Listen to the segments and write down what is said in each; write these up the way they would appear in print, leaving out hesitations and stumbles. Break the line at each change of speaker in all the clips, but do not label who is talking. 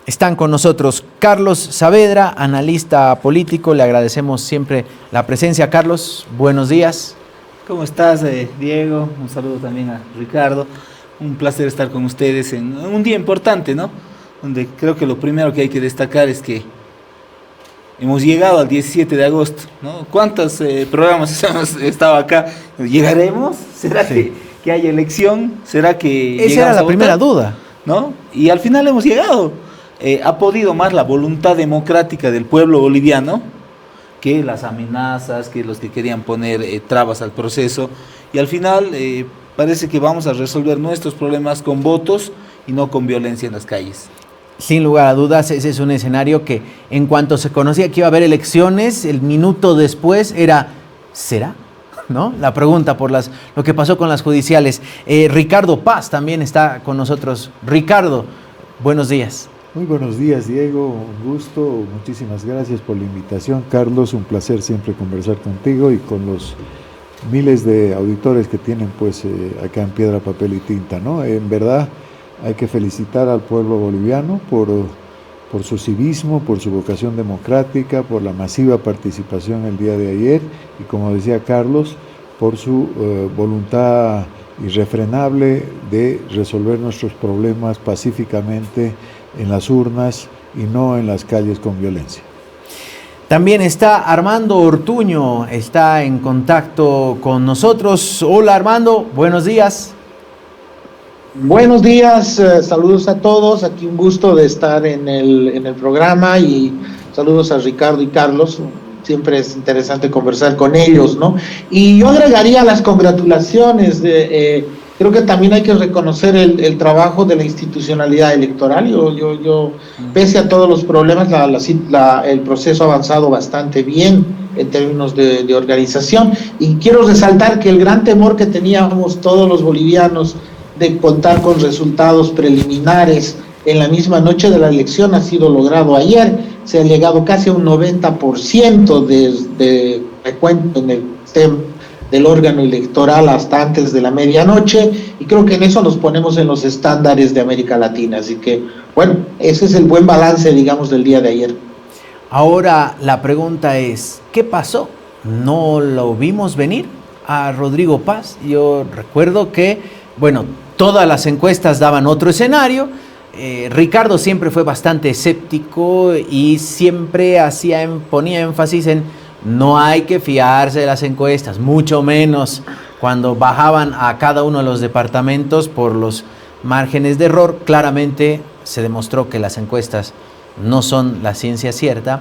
Están con nosotros Carlos Saavedra, analista político. Le agradecemos siempre la presencia. Carlos, buenos días.
¿Cómo estás, Diego? Un saludo también a Ricardo. Un placer estar con ustedes en un día importante, ¿no? Donde creo que lo primero que hay que destacar es que hemos llegado al 17 de agosto, ¿no? ¿Cuántos programas hemos estado acá? ¿Llegaremos? ¿Será que hay elección? ¿Será que
esa era la primera duda,
¿no? Y al final hemos llegado. Ha podido más la voluntad democrática del pueblo boliviano que las amenazas, que los que querían poner trabas al proceso. Y al final parece que vamos a resolver nuestros problemas con votos y no con violencia en las calles.
Sin lugar a dudas, ese es un escenario que en cuanto se conocía que iba a haber elecciones, el minuto después era, ¿será? ¿No? La pregunta por lo que pasó con las judiciales. Ricardo Paz también está con nosotros. Ricardo, buenos días.
Muy buenos días, Diego, un gusto, muchísimas gracias por la invitación. Carlos, un placer siempre conversar contigo y con los miles de auditores que tienen pues acá en Piedra, Papel y Tinta, ¿no? En verdad hay que felicitar al pueblo boliviano por su civismo, por su vocación democrática, por la masiva participación el día de ayer y, como decía Carlos, por su voluntad irrefrenable de resolver nuestros problemas pacíficamente en las urnas y no en las calles con violencia.
También está Armando Ortuño, está en contacto con nosotros. Hola Armando, buenos días.
Buenos días, saludos a todos, aquí un gusto de estar en el programa y saludos a Ricardo y Carlos, siempre es interesante conversar con ellos, ¿no? Y yo agregaría las congratulaciones, creo que también hay que reconocer el trabajo de la institucionalidad electoral. Yo pese a todos los problemas, el proceso ha avanzado bastante bien en términos de organización, y quiero resaltar que el gran temor que teníamos todos los bolivianos de contar con resultados preliminares en la misma noche de la elección ha sido logrado ayer. Se ha llegado casi a un 90% de recuento en el sistema del órgano electoral hasta antes de la medianoche, y creo que en eso nos ponemos en los estándares de América Latina. Así que, bueno, ese es el buen balance, digamos, del día de ayer.
Ahora la pregunta es, ¿qué pasó? ¿No lo vimos venir a Rodrigo Paz? Yo recuerdo que, bueno, todas las encuestas daban otro escenario. Ricardo siempre fue bastante escéptico y siempre ponía énfasis en no hay que fiarse de las encuestas, mucho menos cuando bajaban a cada uno de los departamentos por los márgenes de error. Claramente se demostró que las encuestas no son la ciencia cierta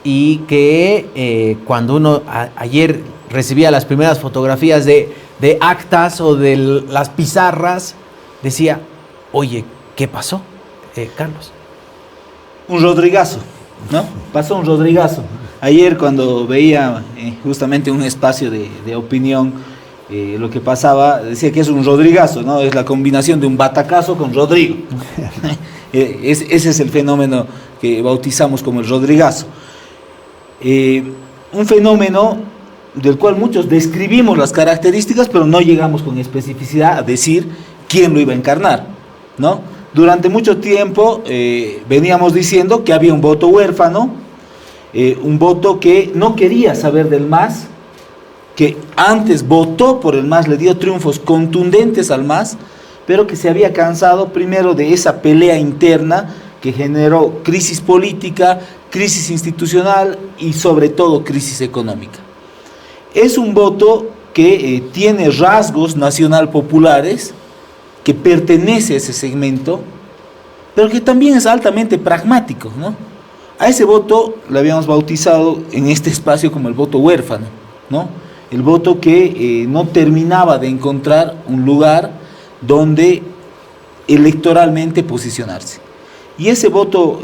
y que cuando uno ayer recibía las primeras fotografías de actas o de las pizarras, decía, oye, ¿qué pasó, Carlos?
Un Rodrigazo, ¿no? Pasó un Rodrigazo. Ayer cuando veía justamente un espacio de opinión, lo que pasaba, decía que es un Rodrigazo, ¿no? Es la combinación de un batacazo con Rodrigo. Ese es el fenómeno que bautizamos como el Rodrigazo. Un fenómeno del cual muchos describimos las características, pero no llegamos con especificidad a decir quién lo iba a encarnar, ¿no? Durante mucho tiempo veníamos diciendo que había un voto huérfano, un voto que no quería saber del MAS, que antes votó por el MAS, le dio triunfos contundentes al MAS, pero que se había cansado primero de esa pelea interna que generó crisis política, crisis institucional y sobre todo crisis económica. Es un voto que tiene rasgos nacional populares, que pertenece a ese segmento, pero que también es altamente pragmático, ¿no? A ese voto le habíamos bautizado en este espacio como el voto huérfano, ¿no? El voto que no terminaba de encontrar un lugar donde electoralmente posicionarse. Y ese voto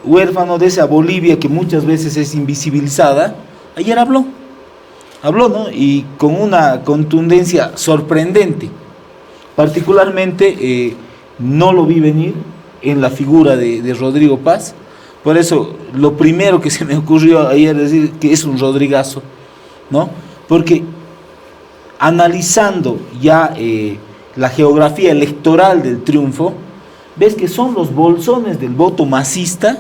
huérfano de esa Bolivia que muchas veces es invisibilizada, ayer habló, ¿no? Y con una contundencia sorprendente. Particularmente no lo vi venir en la figura de Rodrigo Paz. Por eso lo primero que se me ocurrió ayer es decir que es un Rodrigazo, ¿no? Porque analizando ya la geografía electoral del triunfo, ves que son los bolsones del voto masista,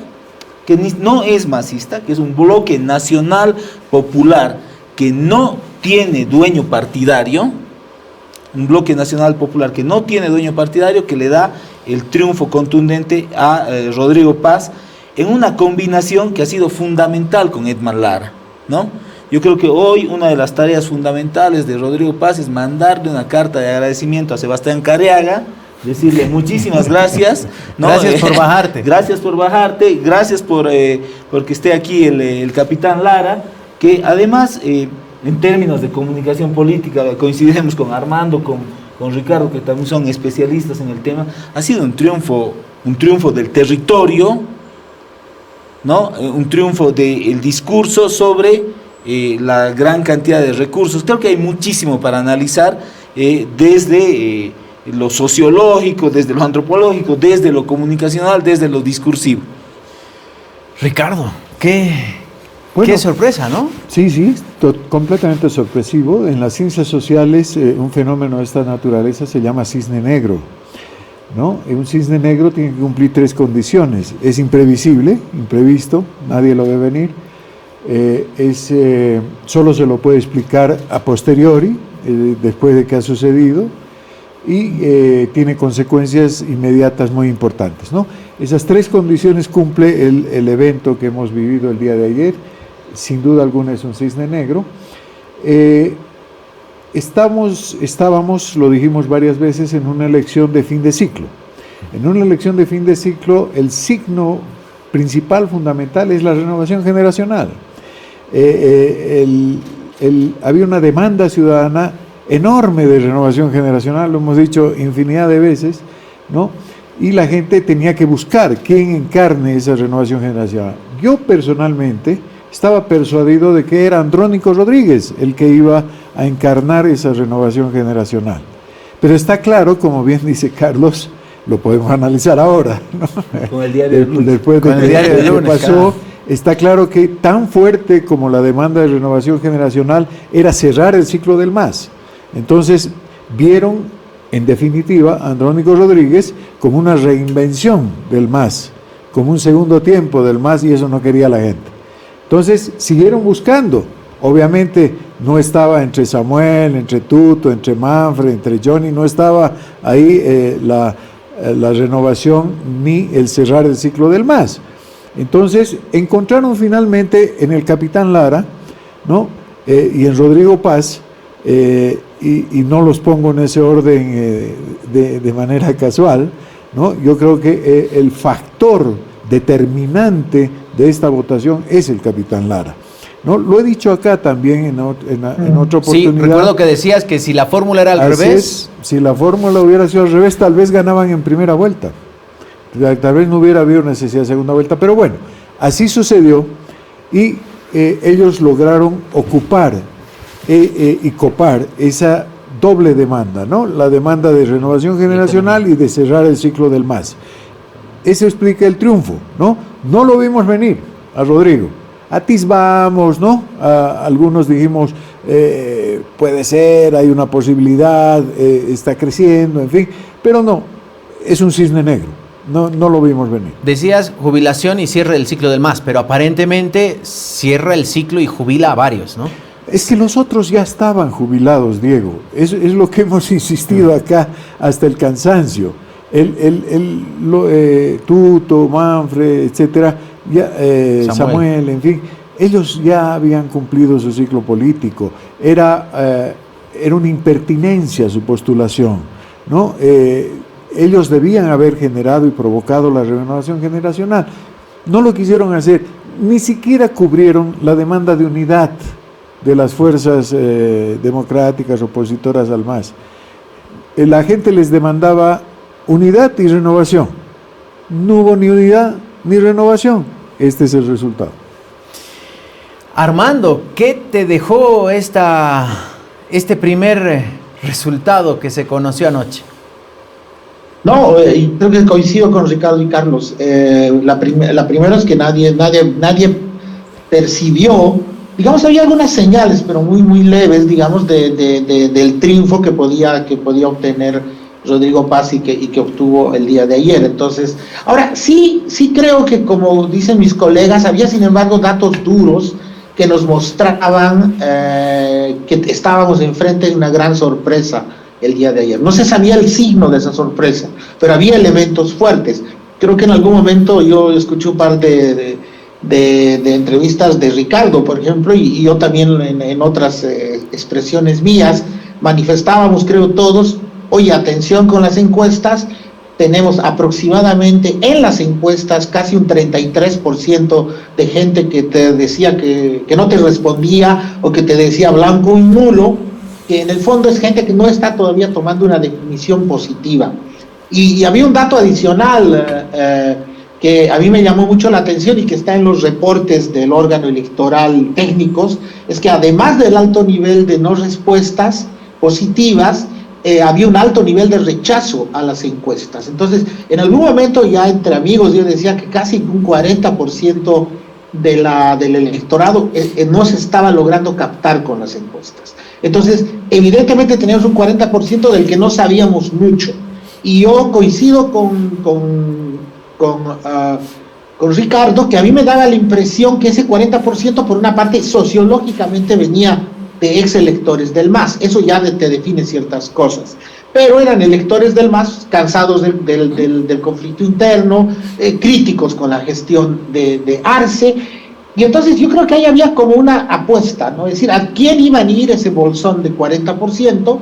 que no es masista, que es un bloque nacional popular que no tiene dueño partidario, un bloque nacional popular que no tiene dueño partidario, que le da el triunfo contundente a Rodrigo Paz, en una combinación que ha sido fundamental con Edman Lara, ¿no? Yo creo que hoy una de las tareas fundamentales de Rodrigo Paz es mandarle una carta de agradecimiento a Sebastián Careaga, decirle muchísimas gracias, ¿no?
Gracias por bajarte.
Gracias por bajarte, gracias por que esté aquí el capitán Lara, que además, en términos de comunicación política, coincidimos con Armando, con Ricardo, que también son especialistas en el tema, ha sido un triunfo del territorio, ¿no? Un triunfo del discurso sobre la gran cantidad de recursos. Creo que hay muchísimo para analizar desde lo sociológico, desde lo antropológico, desde lo comunicacional, desde lo discursivo.
Ricardo, qué sorpresa, ¿no?
Sí, completamente sorpresivo. En las ciencias sociales, un fenómeno de esta naturaleza se llama cisne negro, ¿no? Un cisne negro tiene que cumplir 3 condiciones. Es imprevisible, imprevisto, nadie lo ve venir. Solo se lo puede explicar a posteriori, después de que ha sucedido, y tiene consecuencias inmediatas muy importantes, ¿no? Esas 3 condiciones cumple el evento que hemos vivido el día de ayer. Sin duda alguna es un cisne negro. Estábamos, lo dijimos varias veces, en una elección de fin de ciclo. En una elección de fin de ciclo, el signo principal, fundamental, es la renovación generacional. Había una demanda ciudadana enorme de renovación generacional, lo hemos dicho infinidad de veces, ¿no? Y la gente tenía que buscar quién encarne esa renovación generacional. Yo personalmente estaba persuadido de que era Andrónico Rodríguez el que iba a encarnar esa renovación generacional. Pero está claro, como bien dice Carlos, lo podemos analizar ahora, ¿no?
Con el diario del lunes.
Después de lo que pasó, está claro que tan fuerte como la demanda de renovación generacional era cerrar el ciclo del MAS. Entonces vieron, en definitiva, a Andrónico Rodríguez como una reinvención del MAS, como un segundo tiempo del MAS, y eso no quería la gente. Entonces siguieron buscando. Obviamente no estaba entre Samuel, entre Tuto, entre Manfred, entre Johnny, no estaba ahí la renovación ni el cerrar el ciclo del MAS. Entonces encontraron finalmente en el capitán Lara, ¿no? Y en Rodrigo Paz, y no los pongo en ese orden de manera casual, ¿no? Yo creo que el factor determinante de esta votación es el capitán Lara, ¿no? Lo he dicho acá también en otra oportunidad.
Sí, recuerdo que decías que si la fórmula era al revés.
Si la fórmula hubiera sido al revés, tal vez ganaban en primera vuelta. Tal vez no hubiera habido necesidad de segunda vuelta, pero bueno, así sucedió, y ellos lograron ocupar y copar esa doble demanda, ¿no? La demanda de renovación generacional y de cerrar el ciclo del MAS. Eso explica el triunfo, ¿no? No lo vimos venir a Rodrigo. Atisbamos, ¿no? Algunos dijimos, puede ser, hay una posibilidad, está creciendo, en fin, pero no, es un cisne negro. No lo vimos venir.
Decías jubilación y cierre del ciclo del MAS, pero aparentemente cierra el ciclo y jubila a varios, ¿no?
Es que los otros ya estaban jubilados, Diego. Es lo que hemos insistido acá hasta el cansancio. Tuto, Manfred, etcétera, Samuel, en fin, ellos ya habían cumplido su ciclo político. Era una impertinencia su postulación, ¿no? Ellos debían haber generado y provocado la renovación generacional. No lo quisieron hacer, ni siquiera cubrieron la demanda de unidad de las fuerzas democráticas opositoras al MAS. La gente les demandaba unidad y renovación. No hubo ni unidad ni renovación. Este es el resultado.
Armando, ¿qué te dejó este primer resultado que se conoció anoche?
No, y creo que coincido con Ricardo y Carlos. La primera es que nadie percibió, digamos, había algunas señales, pero muy leves, digamos, del triunfo que podía obtener Rodrigo Paz y que obtuvo el día de ayer. Entonces, ahora sí creo que, como dicen mis colegas, había sin embargo datos duros que nos mostraban que estábamos enfrente de una gran sorpresa el día de ayer. No se sabía el signo de esa sorpresa, pero había elementos fuertes. Creo que en algún momento yo escuché un par de entrevistas de Ricardo, por ejemplo, y yo también en otras expresiones mías, manifestábamos, creo todos, oye, atención con las encuestas, tenemos aproximadamente en las encuestas casi un 33% de gente que te decía que no te respondía o que te decía blanco y nulo, que en el fondo es gente que no está todavía tomando una definición positiva. Y había un dato adicional que a mí me llamó mucho la atención y que está en los reportes del órgano electoral técnicos, es que además del alto nivel de no respuestas positivas, había un alto nivel de rechazo a las encuestas. Entonces, en algún momento ya entre amigos yo decía que casi un 40% del electorado no se estaba logrando captar con las encuestas. Entonces, evidentemente teníamos un 40% del que no sabíamos mucho. Y yo coincido con Ricardo, que a mí me daba la impresión que ese 40% por una parte sociológicamente venía de ex electores del MAS, eso ya te define ciertas cosas, pero eran electores del MAS cansados del conflicto interno, críticos con la gestión de Arce, y entonces yo creo que ahí había como una apuesta, ¿no? Es decir, ¿a quién iba a ir ese bolsón de 40%?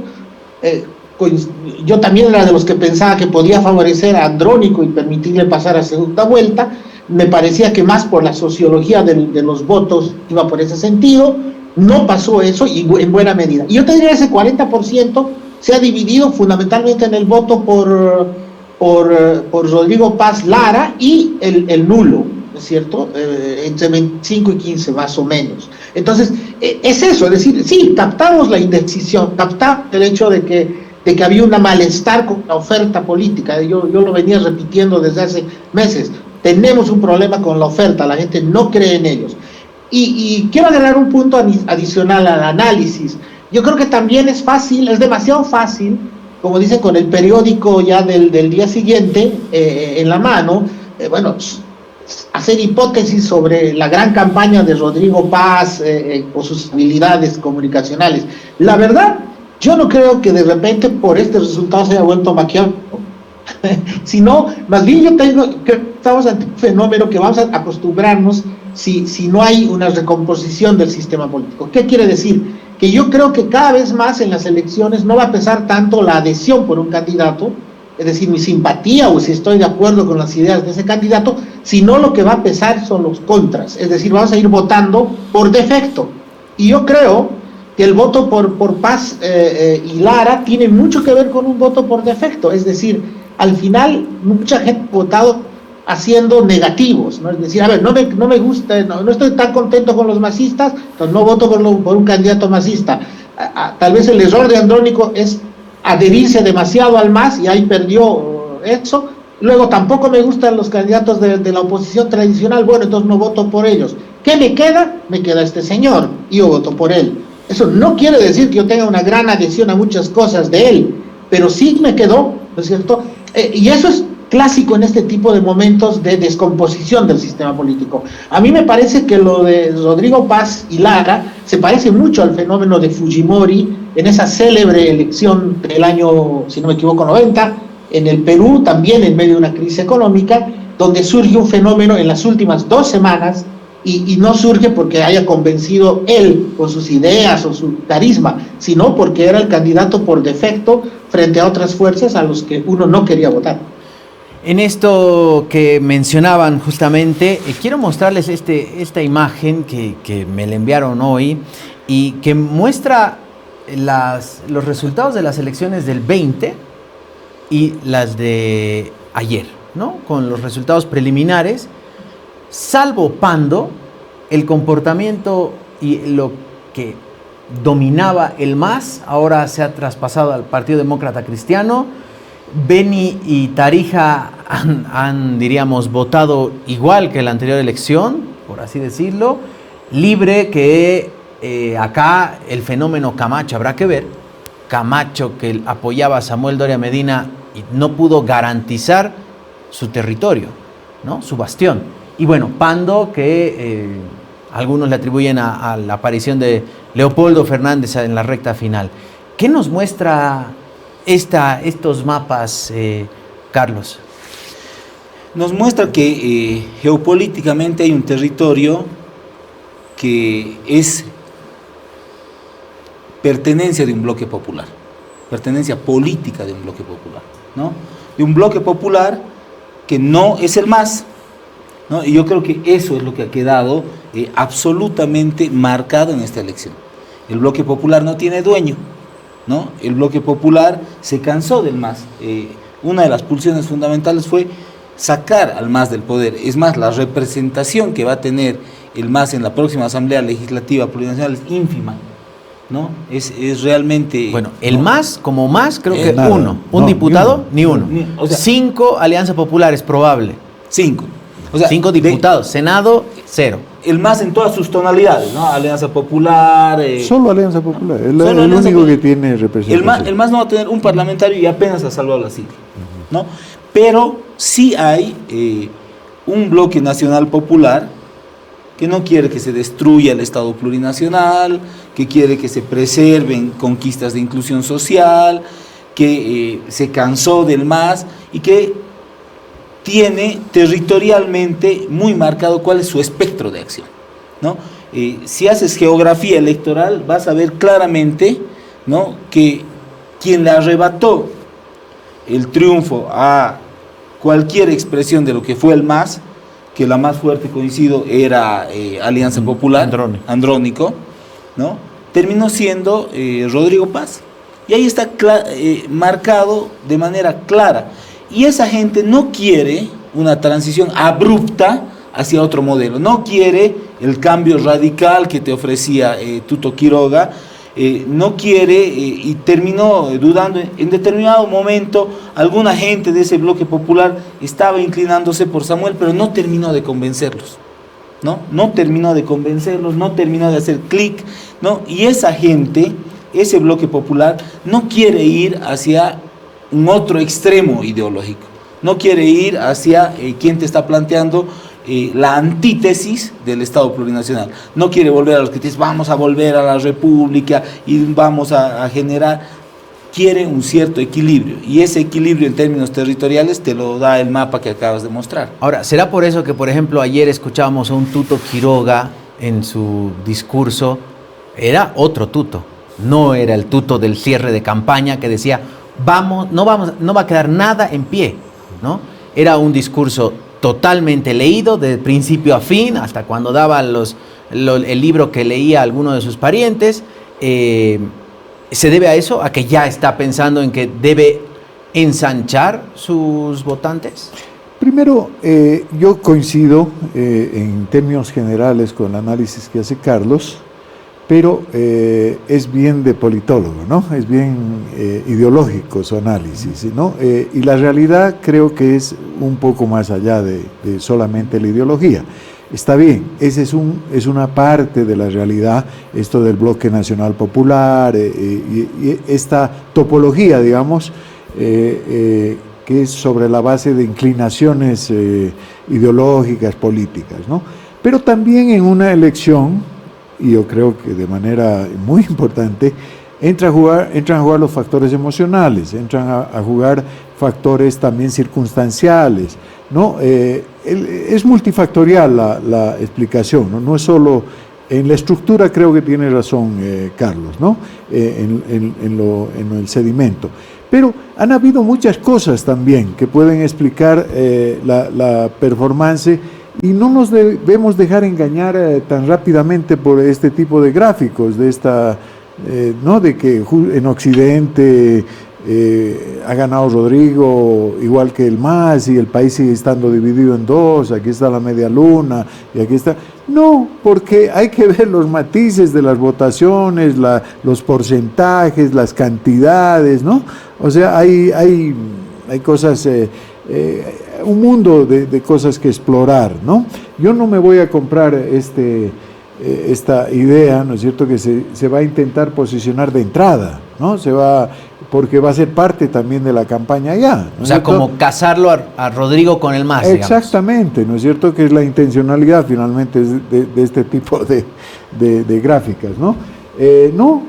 Yo también era de los que pensaba que podía favorecer a Andrónico y permitirle pasar a segunda vuelta. Me parecía que más por la sociología de los votos iba por ese sentido. No pasó eso y en buena medida. Y yo te diría que ese 40% se ha dividido fundamentalmente en el voto por Rodrigo Paz Lara y el nulo, ¿no es cierto? Entre 25 y 15 más o menos. Entonces, es eso, es decir, sí, captamos la indecisión, captamos el hecho de que había un malestar con la oferta política. Yo lo venía repitiendo desde hace meses. Tenemos un problema con la oferta, la gente no cree en ellos. Y quiero agregar un punto adicional al análisis. Yo creo que también es fácil, es demasiado fácil, como dicen, con el periódico ya del día siguiente en la mano, hacer hipótesis sobre la gran campaña de Rodrigo Paz o sus habilidades comunicacionales. La verdad, yo no creo que de repente por este resultado se haya vuelto maquiavélico, sino más bien yo tengo que estamos ante un fenómeno que vamos a acostumbrarnos si no hay una recomposición del sistema político. ¿Qué quiere decir? Que yo creo que cada vez más en las elecciones no va a pesar tanto la adhesión por un candidato, es decir, mi simpatía o si estoy de acuerdo con las ideas de ese candidato, sino lo que va a pesar son los contras, es decir, vamos a ir votando por defecto. Y yo creo que el voto por Paz y Lara tiene mucho que ver con un voto por defecto, es decir, al final mucha gente ha votado haciendo negativos, ¿no? Es decir, a ver, no me gusta, no estoy tan contento con los masistas, entonces no voto por un candidato masista. Tal vez el error de Andrónico es adherirse demasiado al MAS y ahí perdió eso. Luego tampoco me gustan los candidatos de la oposición tradicional, bueno, entonces no voto por ellos. ¿Qué me queda? Me queda este señor y yo voto por él. Eso no quiere decir que yo tenga una gran adhesión a muchas cosas de él, pero sí me quedó, ¿no es cierto? Y eso es clásico en este tipo de momentos de descomposición del sistema político. A mí me parece que lo de Rodrigo Paz y Lara se parece mucho al fenómeno de Fujimori en esa célebre elección del año, si no me equivoco, 90, en el Perú, también en medio de una crisis económica, donde surge un fenómeno en las últimas 2 semanas y no surge porque haya convencido él con sus ideas o su carisma, sino porque era el candidato por defecto frente a otras fuerzas a los que uno no quería votar.
En esto que mencionaban justamente, quiero mostrarles esta imagen que me la enviaron hoy y que muestra los resultados de las elecciones del 20 y las de ayer, ¿no? Con los resultados preliminares, salvo Pando, el comportamiento y lo que dominaba el MAS, ahora se ha traspasado al Partido Demócrata Cristiano. Beni y Tarija han, diríamos, votado igual que la anterior elección, por así decirlo. Libre, que acá el fenómeno Camacho habrá que ver. Camacho, que apoyaba a Samuel Doria Medina, y no pudo garantizar su territorio, ¿no? Su bastión. Y bueno, Pando, que algunos le atribuyen a la aparición de Leopoldo Fernández en la recta final. ¿Qué nos muestra estos mapas, Carlos?
Nos muestra que geopolíticamente hay un territorio que es pertenencia de un bloque popular, pertenencia política de un bloque popular, ¿no? De un bloque popular que no es el MAS, ¿no? Y yo creo que eso es lo que ha quedado absolutamente marcado en esta elección. El bloque popular no tiene dueño, ¿no? El bloque popular se cansó del MAS. Una de las pulsiones fundamentales fue sacar al MAS del poder. Es más, la representación que va a tener el MAS en la próxima Asamblea Legislativa Plurinacional es ínfima, ¿no? Es realmente...
Bueno, el
¿no?
MAS, como MAS, creo que
nada.
uno. Un
No,
diputado, ni uno.
O sea,
5 alianzas populares, probable.
5. O sea,
5 diputados. Senado, 0.
El MAS en todas sus tonalidades, ¿no? Alianza Popular...
Solo Alianza Popular, es
Solo
el
Alianza
único
Popular.
que tiene representación.
El MAS no va a tener un parlamentario y apenas ha salvado la sigla, ¿no? Pero sí hay un bloque nacional popular que no quiere que se destruya el Estado plurinacional, que quiere que se preserven conquistas de inclusión social, que se cansó del MAS y que tiene territorialmente muy marcado cuál es su espectro de acción, ¿no? Si haces geografía electoral vas a ver claramente, ¿no?, que quien le arrebató el triunfo a cualquier expresión de lo que fue el MAS, que la más fuerte, coincido, era Alianza Popular, Andrónico, ¿no?, terminó siendo Rodrigo Paz. Y ahí está marcado de manera clara. Y esa gente no quiere una transición abrupta hacia otro modelo, no quiere el cambio radical que te ofrecía Tuto Quiroga, no quiere y terminó dudando. En determinado momento alguna gente de ese bloque popular estaba inclinándose por Samuel, pero no terminó de convencerlos, no terminó de convencerlos, no terminó de hacer clic, ¿no? Y esa gente, ese bloque popular, no quiere ir hacia un otro extremo ideológico, no quiere ir hacia quien te está planteando la antítesis del Estado plurinacional, no quiere volver a los que te dicen vamos a volver a la república y vamos a generar, quiere un cierto equilibrio, y ese equilibrio en términos territoriales te lo da el mapa que acabas de mostrar.
Ahora, ¿será por eso que, por ejemplo, ayer escuchábamos a un Tuto Quiroga en su discurso? Era otro Tuto, no era el Tuto del cierre de campaña que decía no va a quedar nada en pie, ¿no? Era un discurso totalmente leído de principio a fin, hasta cuando daba el libro que leía a alguno de sus parientes. ¿Se debe a eso? ¿A que ya está pensando en que debe ensanchar sus votantes?
Primero, yo coincido en términos generales con el análisis que hace Carlos, pero es bien de politólogo, ¿no? Es bien ideológico su análisis, ¿no? Y la realidad creo que es un poco más allá de solamente la ideología. Está bien, esa es una parte de la realidad, esto del bloque nacional popular, y esta topología, digamos, que es sobre la base de inclinaciones ideológicas, políticas, ¿no? Pero también en una elección, y yo creo que de manera muy importante, entran a jugar los factores emocionales, entran a jugar factores también circunstanciales, ¿no? Es multifactorial la explicación, ¿no? No es solo en la estructura, creo que tiene razón Carlos, ¿no? En el sedimento. Pero han habido muchas cosas también que pueden explicar la performance, y no nos debemos dejar engañar tan rápidamente por este tipo de gráficos, ¿no? De que en Occidente ha ganado Rodrigo igual que el MAS y el país sigue estando dividido en dos, aquí está la media luna y aquí está... No, porque hay que ver los matices de las votaciones, los porcentajes, las cantidades, ¿no? O sea, hay cosas... un mundo de cosas que explorar, ¿no? Yo no me voy a comprar esta idea, ¿no es cierto?, que se va a intentar posicionar de entrada, ¿no? Se va porque va a ser parte también de la campaña ya.
O sea, como casarlo a Rodrigo con el MAS,
exactamente, digamos. ¿No es cierto? Que es la intencionalidad finalmente de este tipo de gráficas, ¿no?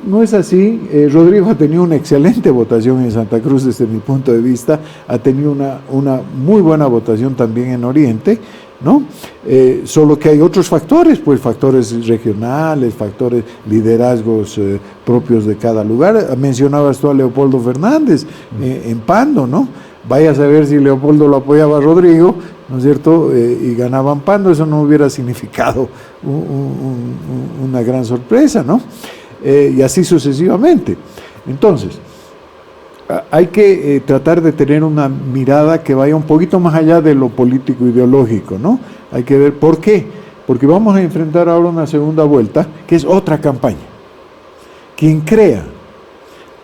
No es así. Rodrigo ha tenido una excelente votación en Santa Cruz desde mi punto de vista, ha tenido una muy buena votación también en Oriente, ¿no? Solo que hay otros factores, pues factores regionales, factores, liderazgos propios de cada lugar. Mencionabas tú a Leopoldo Fernández en Pando, ¿no? Vaya a saber si Leopoldo lo apoyaba a Rodrigo, ¿no es cierto? Y ganaban Pando, eso no hubiera significado una gran sorpresa, ¿no? Y así sucesivamente. Entonces, hay que tratar de tener una mirada que vaya un poquito más allá de lo político ideológico, ¿no? Hay que ver por qué. Porque vamos a enfrentar ahora una segunda vuelta, que es otra campaña. Quien crea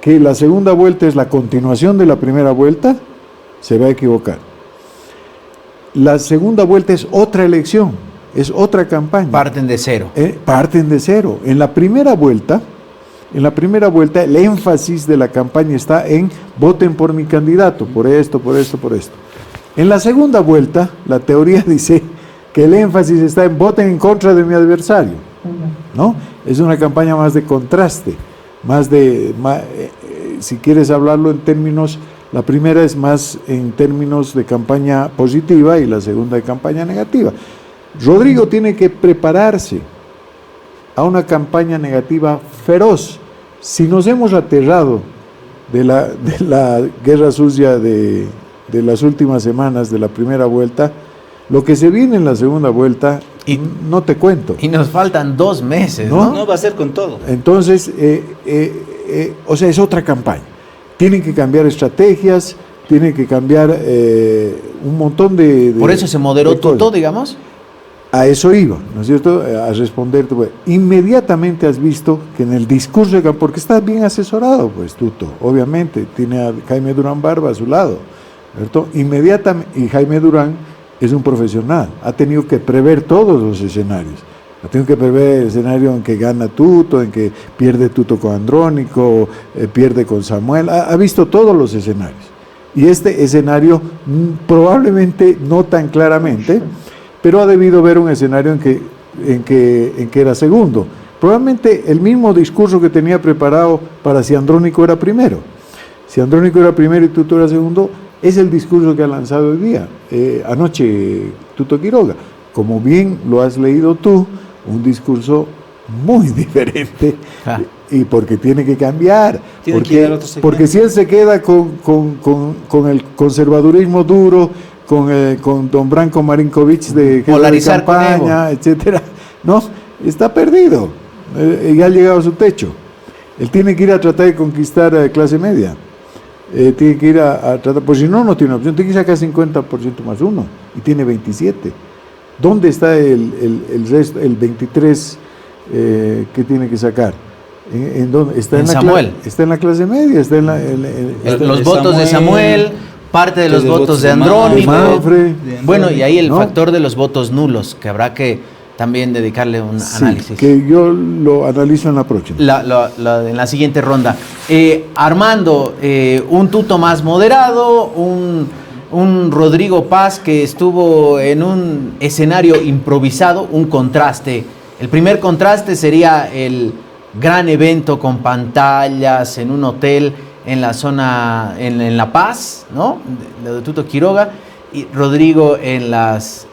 que la segunda vuelta es la continuación de la primera vuelta, se va a equivocar. La segunda vuelta es otra elección, es otra campaña.
Parten de cero.
Parten de cero. En la primera vuelta, el énfasis de la campaña está en voten por mi candidato, por esto, por esto, por esto. En la segunda vuelta, la teoría dice que el énfasis está en voten en contra de mi adversario, ¿no? Es una campaña más de contraste, si quieres hablarlo en términos, la primera es más en términos de campaña positiva y la segunda de campaña negativa. Rodrigo tiene que prepararse a una campaña negativa feroz. Si nos hemos aterrado de la guerra sucia de las últimas semanas de la primera vuelta, lo que se viene en la segunda vuelta, no te cuento.
Y nos faltan 2 meses, ¿no?
No va a ser con todo.
Entonces, o sea, es otra campaña. Tienen que cambiar estrategias, tienen que cambiar un montón de
Por eso se moderó Tuto, digamos.
A eso iba, ¿no es cierto? A responderte. Pues, inmediatamente has visto que en el discurso, porque está bien asesorado, pues Tuto, obviamente, tiene a Jaime Durán Barba a su lado, ¿cierto? Inmediatamente, y Jaime Durán es un profesional, ha tenido que prever todos los escenarios. Ha tenido que prever el escenario en que gana Tuto, en que pierde Tuto con Andrónico, pierde con Samuel, ha visto todos los escenarios. Y este escenario probablemente no tan claramente, pero ha debido ver un escenario en que era segundo. Probablemente el mismo discurso que tenía preparado para si Andrónico era primero. Si Andrónico era primero y Tuto era segundo, es el discurso que ha lanzado hoy día, anoche Tuto Quiroga. Como bien lo has leído tú, un discurso muy diferente, y porque tiene que cambiar, porque si él se queda con el conservadurismo duro, con don Branko Marinkovic de
polarizar
campaña, etcétera, no, está perdido, ya ha llegado a su techo. Él tiene que ir a tratar de conquistar a clase media, tiene que ir a tratar, pues si no tiene opción, tiene que sacar 50% más 1, y tiene 27. ¿Dónde está el resto, el 23 que tiene que sacar? ¿En dónde? Está en
Samuel.
Está en la clase media, está en
los votos de Samuel, parte de los votos de Andrónico. Bueno, y ahí el factor de los votos nulos, que habrá que también dedicarle un análisis.
Que yo lo analizo en la próxima.
En la siguiente ronda. Armando, un Tuto más moderado, un Rodrigo Paz que estuvo en un escenario improvisado, un contraste. El primer contraste sería el gran evento con pantallas en un hotel en la zona, en La Paz, ¿no? Lo de Tuto Quiroga, y Rodrigo en las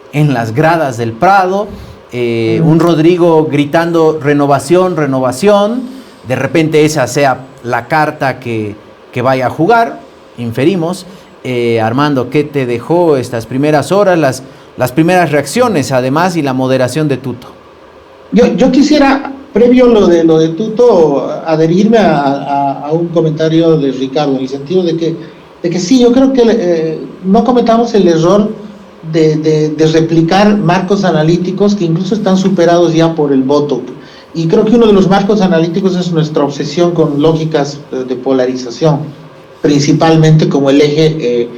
gradas del Prado, un Rodrigo gritando renovación, renovación, de repente esa sea la carta que vaya a jugar, inferimos. Armando, ¿qué te dejó estas primeras horas, las primeras reacciones además y la moderación de Tuto?
Yo quisiera, previo lo de Tuto, adherirme a un comentario de Ricardo, en el sentido de que sí, yo creo que no cometamos el error de replicar marcos analíticos que incluso están superados ya por el voto. Y creo que uno de los marcos analíticos es nuestra obsesión con lógicas de polarización, principalmente como el eje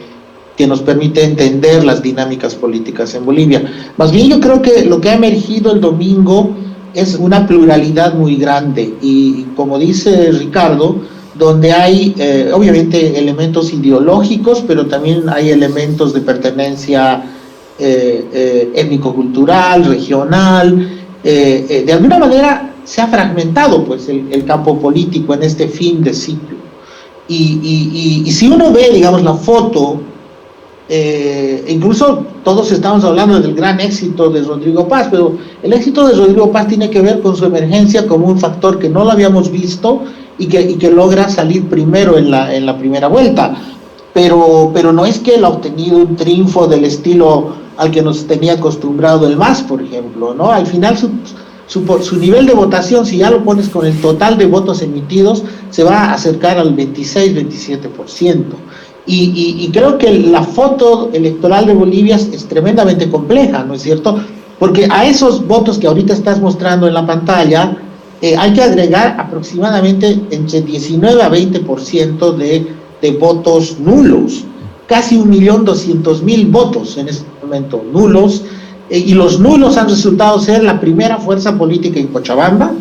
que nos permite entender las dinámicas políticas en Bolivia. Más bien yo creo que lo que ha emergido el domingo es una pluralidad muy grande y como dice Ricardo, donde hay obviamente elementos ideológicos, pero también hay elementos de pertenencia étnico-cultural, regional. De alguna manera se ha fragmentado pues el campo político en este fin de ciclo. Y si uno ve, digamos, la foto, incluso todos estamos hablando del gran éxito de Rodrigo Paz, pero el éxito de Rodrigo Paz tiene que ver con su emergencia como un factor que no lo habíamos visto y que logra salir primero en la primera vuelta. Pero no es que él ha obtenido un triunfo del estilo al que nos tenía acostumbrado el MAS, por ejemplo, ¿no? Al final su nivel de votación, si ya lo pones con el total de votos emitidos, se va a acercar al 26-27%. Y creo que la foto electoral de Bolivia es tremendamente compleja, ¿no es cierto? Porque a esos votos que ahorita estás mostrando en la pantalla, hay que agregar aproximadamente entre 19 a 20% de votos nulos, casi 1.200.000 votos en este momento nulos, y los nulos han resultado ser la primera fuerza política en Cochabamba,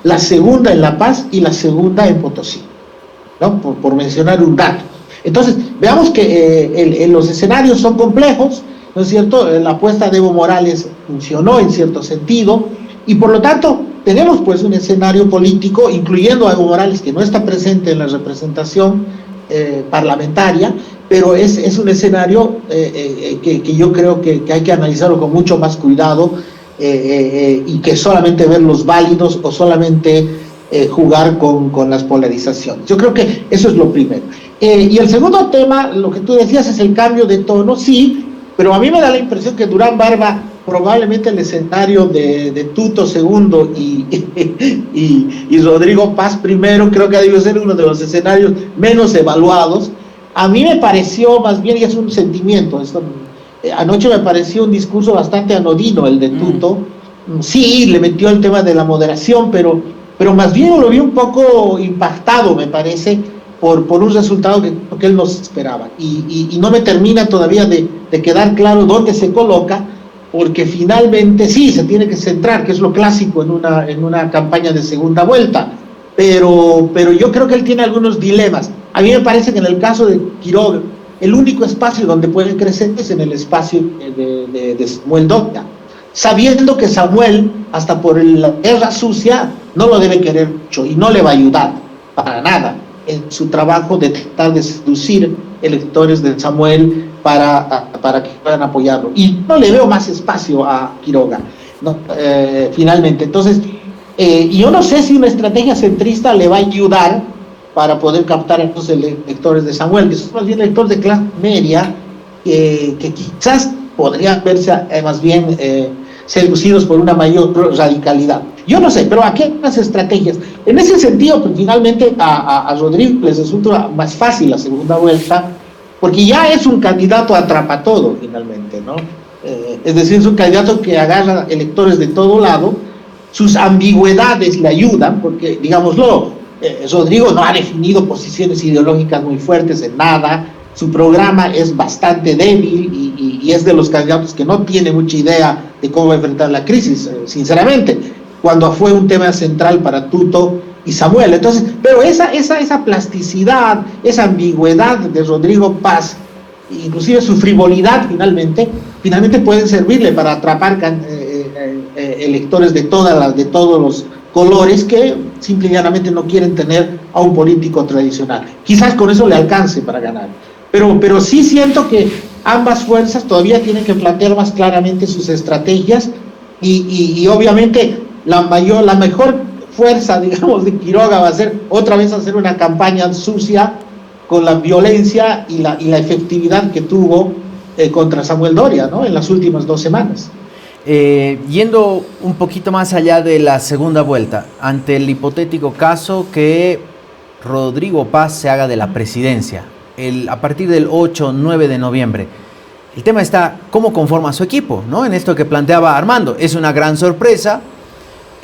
la segunda en La Paz y la segunda en Potosí, ¿no? Por mencionar un dato. Entonces, veamos que los escenarios son complejos, ¿no es cierto? La apuesta de Evo Morales funcionó en cierto sentido, y por lo tanto tenemos pues un escenario político, incluyendo a Evo Morales, que no está presente en la representación parlamentaria, pero es un escenario que yo creo que hay que analizarlo con mucho más cuidado, y que solamente ver los válidos o solamente jugar con las polarizaciones. Yo creo que eso es lo primero. Y el segundo tema, lo que tú decías, es el cambio de tono, sí, pero a mí me da la impresión que Durán Barba, probablemente el escenario de Tuto segundo y Rodrigo Paz primero, creo que ha debido ser uno de los escenarios menos evaluados. A mí me pareció, más bien, y es un sentimiento, anoche me pareció un discurso bastante anodino el de Tuto. Sí, le metió el tema de la moderación, pero más bien lo vi un poco impactado, me parece, por un resultado que él no esperaba. Y no me termina todavía de quedar claro dónde se coloca, porque finalmente sí, se tiene que centrar, que es lo clásico en una campaña de segunda vuelta, pero yo creo que él tiene algunos dilemas. A mí me parece que en el caso de Quiroga, el único espacio donde puede crecer es en el espacio de Samuel Doria, sabiendo que Samuel, hasta por la guerra sucia, no lo debe querer mucho y no le va a ayudar para nada en su trabajo de tratar de seducir electores de Samuel para que puedan apoyarlo. Y no le veo más espacio a Quiroga, ¿no? Finalmente. Entonces, yo no sé si una estrategia centrista le va a ayudar para poder captar a estos electores de Samuel, que son más bien electores de clase media, que quizás podrían verse más bien seducidos por una mayor radicalidad. Yo no sé, pero aquí hay unas estrategias. En ese sentido, pues, finalmente a Rodrigo les resulta más fácil la segunda vuelta, porque ya es un candidato atrapatodo finalmente, ¿no? Es decir, es un candidato que agarra electores de todo lado, sus ambigüedades le ayudan, porque, digámoslo, Rodrigo no ha definido posiciones ideológicas muy fuertes en nada, su programa es bastante débil y es de los candidatos que no tiene mucha idea de cómo enfrentar la crisis, sinceramente, cuando fue un tema central para Tuto y Samuel. Entonces, pero esa plasticidad, esa ambigüedad de Rodrigo Paz, inclusive su frivolidad finalmente pueden servirle para atrapar electores de todos los colores que simple y llanamente no quieren tener a un político tradicional. Quizás con eso le alcance para ganar. Pero sí siento que ambas fuerzas todavía tienen que plantear más claramente sus estrategias y obviamente la mejor fuerza, digamos, de Quiroga va a ser otra vez hacer una campaña sucia con la violencia y la efectividad que tuvo contra Samuel Doria, ¿no? En las últimas 2 semanas.
Yendo un poquito más allá de la segunda vuelta, ante el hipotético caso que Rodrigo Paz se haga de la presidencia, a partir del 8-9 de noviembre, el tema está cómo conforma su equipo, ¿no? En esto que planteaba Armando, es una gran sorpresa,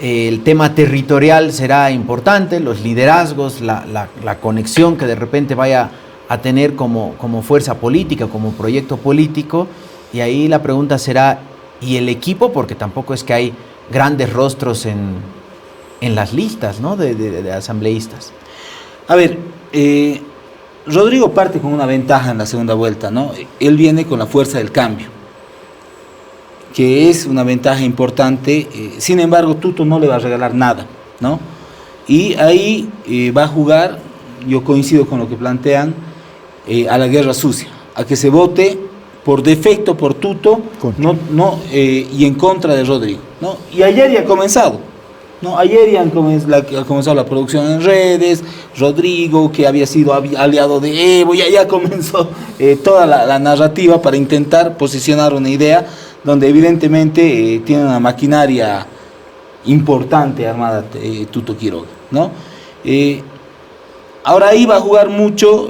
el tema territorial será importante, los liderazgos, la conexión que de repente vaya a tener como fuerza política, como proyecto político, y ahí la pregunta será, ¿y el equipo? Porque tampoco es que hay grandes rostros en las listas, ¿no? de asambleístas.
A ver, Rodrigo parte con una ventaja en la segunda vuelta, ¿no? Él viene con la fuerza del cambio, que es una ventaja importante. Sin embargo, Tuto no le va a regalar nada, ¿no? Y ahí va a jugar, yo coincido con lo que plantean, a la guerra sucia, a que se vote por defecto por Tuto y en contra de Rodrigo, ¿no? Y ayer ya ha comenzado, ¿no? Ayer ya ha comenzado la producción en redes. Rodrigo, que había sido aliado de Evo, ya comenzó toda la narrativa para intentar posicionar una idea donde evidentemente tiene una maquinaria importante armada, Tuto Quiroga, ¿no? Ahora ahí va a jugar mucho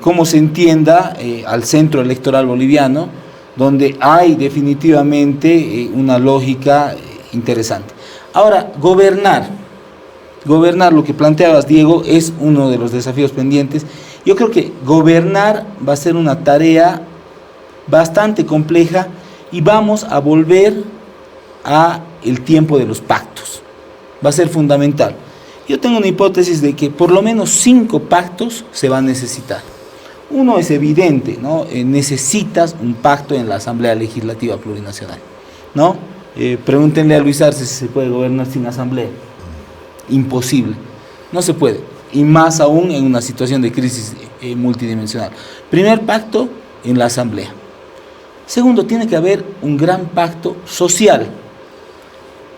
cómo se entienda al centro electoral boliviano, donde hay definitivamente una lógica interesante. Ahora, gobernar, lo que planteabas, Diego, es uno de los desafíos pendientes. Yo creo que gobernar va a ser una tarea bastante compleja y vamos a volver a el tiempo de los pactos. Va a ser fundamental. Yo tengo una hipótesis de que por lo menos 5 pactos se va a necesitar. Uno es evidente, ¿no? Necesitas un pacto en la Asamblea Legislativa Plurinacional, ¿no? Pregúntenle a Luis Arce si se puede gobernar sin asamblea. Imposible, no se puede, y más aún en una situación de crisis multidimensional. Primer pacto en la asamblea. Segundo, tiene que haber un gran pacto social.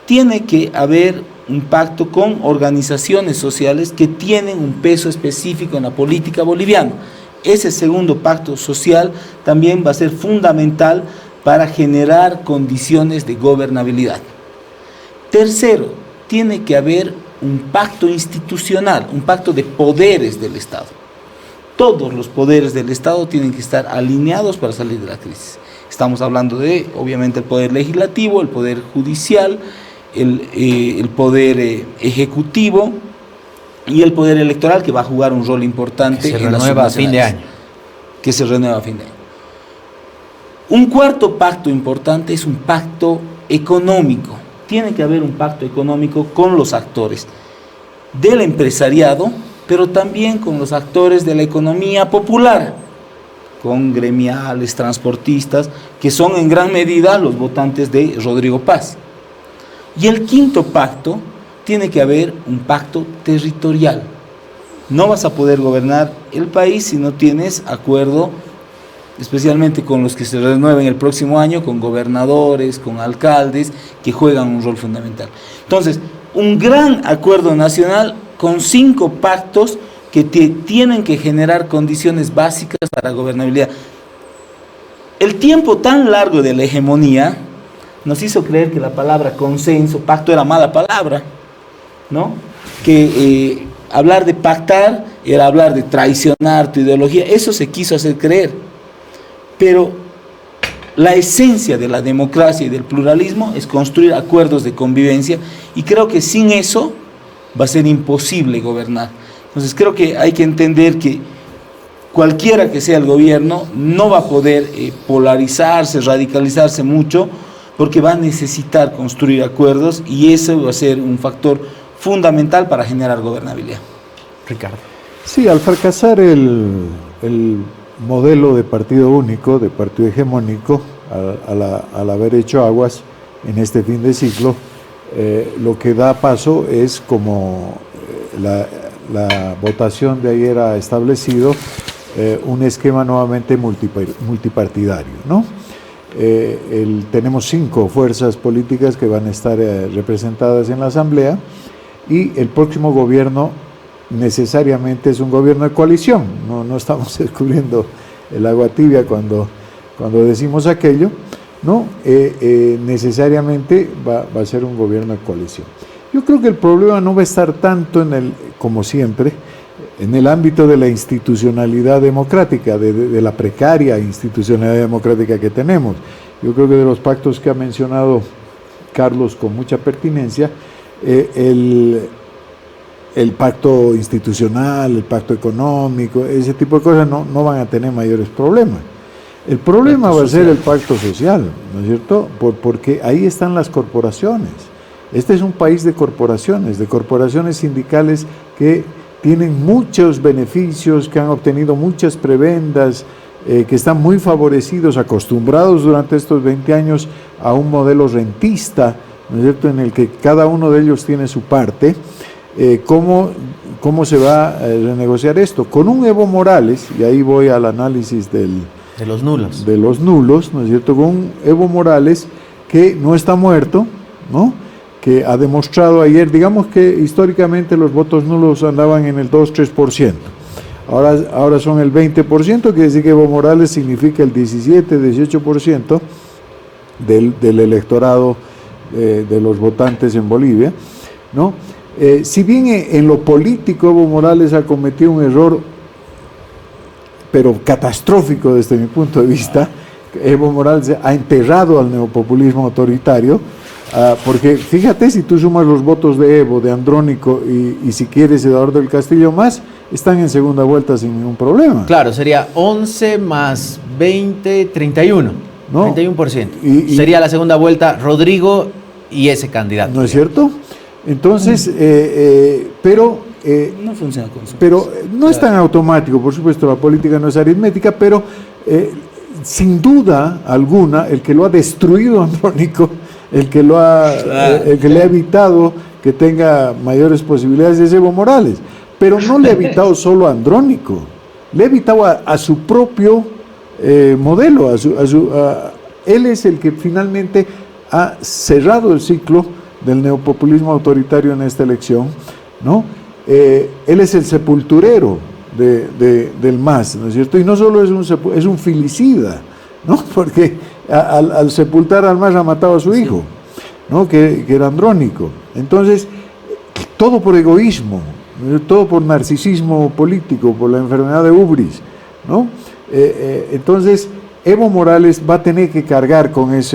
Tiene que haber un pacto con organizaciones sociales que tienen un peso específico en la política boliviana. Ese segundo pacto social también va a ser fundamental para generar condiciones de gobernabilidad. Tercero, tiene que haber un pacto institucional, un pacto de poderes del Estado. Todos los poderes del Estado tienen que estar alineados para salir de la crisis. Estamos hablando de, obviamente, el poder legislativo, el poder judicial, el poder ejecutivo y el poder electoral, que va a jugar un rol importante
en la renueva a fin de año.
Que se renueva a fin de año. Un cuarto pacto importante es un pacto económico. Tiene que haber un pacto económico con los actores del empresariado, pero también con los actores de la economía popular, con gremiales, transportistas, que son en gran medida los votantes de Rodrigo Paz. Y el quinto pacto, tiene que haber un pacto territorial. No vas a poder gobernar el país si no tienes acuerdo, especialmente con los que se renueven el próximo año, con gobernadores, con alcaldes, que juegan un rol fundamental. Entonces, un gran acuerdo nacional con 5 pactos que tienen que generar condiciones básicas para la gobernabilidad. El tiempo tan largo de la hegemonía nos hizo creer que la palabra consenso, pacto, era mala palabra, ¿no? Que hablar de pactar era hablar de traicionar tu ideología. Eso se quiso hacer creer. Pero la esencia de la democracia y del pluralismo es construir acuerdos de convivencia, y creo que sin eso va a ser imposible gobernar. Entonces creo que hay que entender que cualquiera que sea el gobierno no va a poder polarizarse, radicalizarse mucho, porque va a necesitar construir acuerdos, y eso va a ser un factor fundamental para generar gobernabilidad.
Ricardo.
Sí, al fracasar el modelo de partido único, de partido hegemónico, al haber hecho aguas en este fin de ciclo, lo que da paso es, como la votación de ayer ha establecido, un esquema nuevamente multipartidario, ¿no? Tenemos 5 fuerzas políticas que van a estar representadas en la Asamblea, y el próximo gobierno necesariamente es un gobierno de coalición. No estamos descubriendo el agua tibia cuando decimos aquello, ¿no? Necesariamente va a ser un gobierno de coalición. Yo creo que el problema no va a estar tanto como siempre, en el ámbito de la institucionalidad democrática, de la precaria institucionalidad democrática que tenemos. Yo creo que de los pactos que ha mencionado Carlos con mucha pertinencia, el pacto institucional, el pacto económico, ese tipo de cosas no van a tener mayores problemas. El problema va a ser el pacto social, ¿no es cierto? Porque ahí están las corporaciones. Este es un país de corporaciones sindicales que tienen muchos beneficios, que han obtenido muchas prebendas, que están muy favorecidos, acostumbrados durante estos 20 años a un modelo rentista, ¿no es cierto?, en el que cada uno de ellos tiene su parte. ¿Cómo se va a renegociar esto? Con un Evo Morales, y ahí voy al análisis de los nulos, ¿no es cierto?, con un Evo Morales que no está muerto, ¿no?, que ha demostrado ayer, digamos que históricamente los votos nulos andaban en el 2-3%, ahora son el 20%, quiere decir que Evo Morales significa el 17-18% del electorado de los votantes en Bolivia, ¿no? Si bien en lo político Evo Morales ha cometido un error, pero catastrófico desde mi punto de vista, Evo Morales ha enterrado al neopopulismo autoritario, porque fíjate, si tú sumas los votos de Evo, de Andrónico y si quieres Eduardo del Castillo más, están en segunda vuelta sin ningún problema.
Claro, sería 11 más 20, 31, ¿no? 31%. Sería la segunda vuelta Rodrigo y ese candidato.
¿No es cierto? Entonces, pero
no funciona con eso.
Pero no es tan automático, por supuesto, la política no es aritmética, pero sin duda alguna, el que lo ha destruido Andrónico, el que le ha evitado que tenga mayores posibilidades es Evo Morales, pero no le ha evitado solo a Andrónico, le ha evitado a su propio modelo, él es el que finalmente ha cerrado el ciclo del neopopulismo autoritario en esta elección, ¿no? Él es el sepulturero del MAS, ¿no es cierto? Y no solo es un filicida, ¿no? Porque al sepultar al MAS ha matado a su hijo, ¿no? Que era Andrónico. Entonces, todo por egoísmo, todo por narcisismo político, por la enfermedad de Ubris, ¿no? Entonces, Evo Morales va a tener que cargar con esa